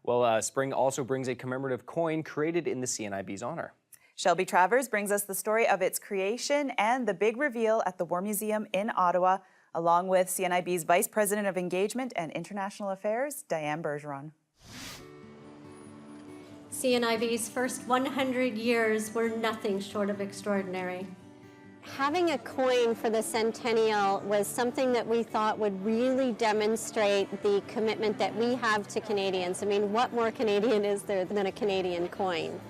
Well, spring also brings a commemorative coin created in the CNIB's honor. Shelby Travers brings us the story of its creation and the big reveal at the War Museum in Ottawa, along with CNIB's Vice President of Engagement and International Affairs, Diane Bergeron. CNIB's first 100 years were nothing short of extraordinary. Having a coin for the centennial was something that we thought would really demonstrate the commitment that we have to Canadians. I mean, what more Canadian is there than a Canadian coin?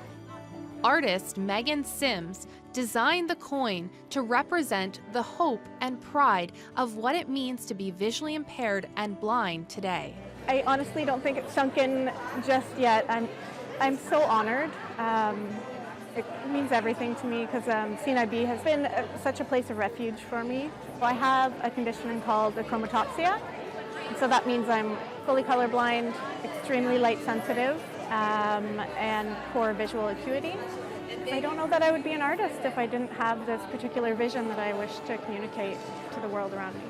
Artist Megan Sims designed the coin to represent the hope and pride of what it means to be visually impaired and blind today. I honestly don't think it's sunk in just yet. I'm so honored. It means everything to me because CNIB has been such a place of refuge for me. I have a condition called achromatopsia, so that means I'm fully colorblind, extremely light sensitive, and poor visual acuity. I don't know that I would be an artist if I didn't have this particular vision that I wish to communicate to the world around me.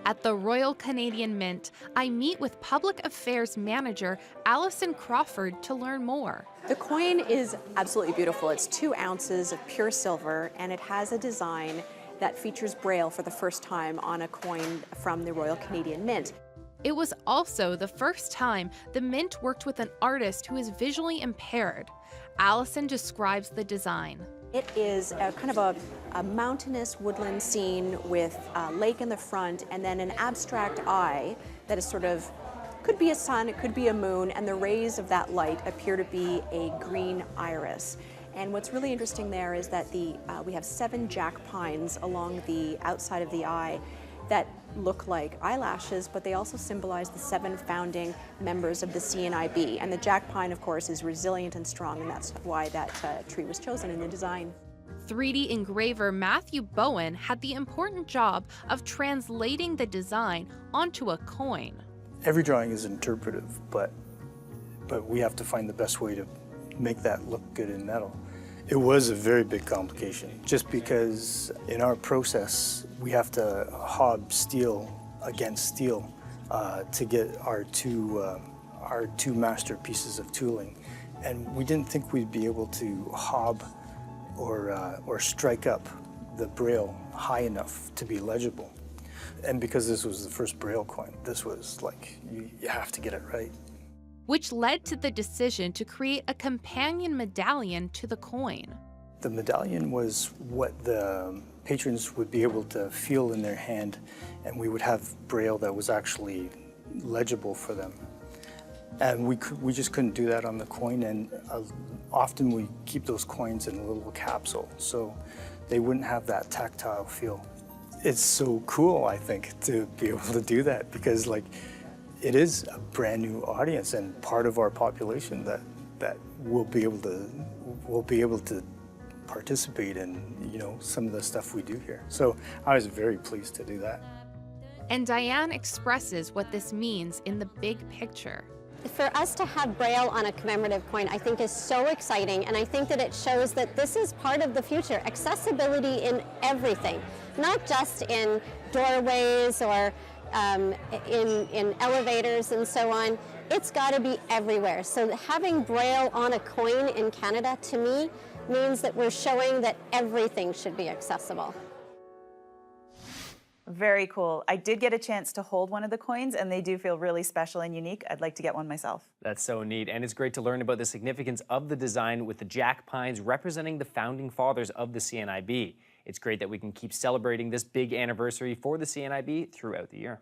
At the Royal Canadian Mint, I meet with Public Affairs Manager Alison Crawford to learn more. The coin is absolutely beautiful. It's 2 ounces of pure silver, and it has a design that features Braille for the first time on a coin from the Royal Canadian Mint. It was also the first time the Mint worked with an artist who is visually impaired. Alison describes the design. It is kind of a mountainous woodland scene with a lake in the front and then an abstract eye that is sort of, could be a sun, it could be a moon, and the rays of that light appear to be a green iris. And what's really interesting there is that we have 7 jack pines along the outside of the eye that look like eyelashes, but they also symbolize the 7 founding members of the CNIB. And the jack pine, of course, is resilient and strong, and that's why that tree was chosen in the design. 3D engraver Matthew Bowen had the important job of translating the design onto a coin. Every drawing is interpretive, but we have to find the best way to make that look good in metal. It was a very big complication, just because in our process, we have to hob steel against steel to get our two masterpieces of tooling. And we didn't think we'd be able to hob or strike up the Braille high enough to be legible. And because this was the first Braille coin, this was like, you have to get it right. Which led to the decision to create a companion medallion to the coin. The medallion was what the patrons would be able to feel in their hand, and we would have Braille that was actually legible for them. And we just couldn't do that on the coin, and often we keep those coins in a little capsule, so they wouldn't have that tactile feel. It's so cool, I think, to be able to do that, because like, it is a brand new audience and part of our population that will be able to participate in, you know, some of the stuff we do here. So I was very pleased to do that. And Diane expresses what this means in the big picture. For us to have Braille on a commemorative coin, I think is so exciting, and I think that it shows that this is part of the future. Accessibility in everything, not just in doorways or in elevators and so on. It's got to be everywhere. So having Braille on a coin in Canada, to me, means that we're showing that everything should be accessible. Very cool. I did get a chance to hold one of the coins, and they do feel really special and unique. I'd like to get one myself. That's so neat, and it's great to learn about the significance of the design with the jack pines representing the founding fathers of the CNIB. It's great that we can keep celebrating this big anniversary for the CNIB throughout the year.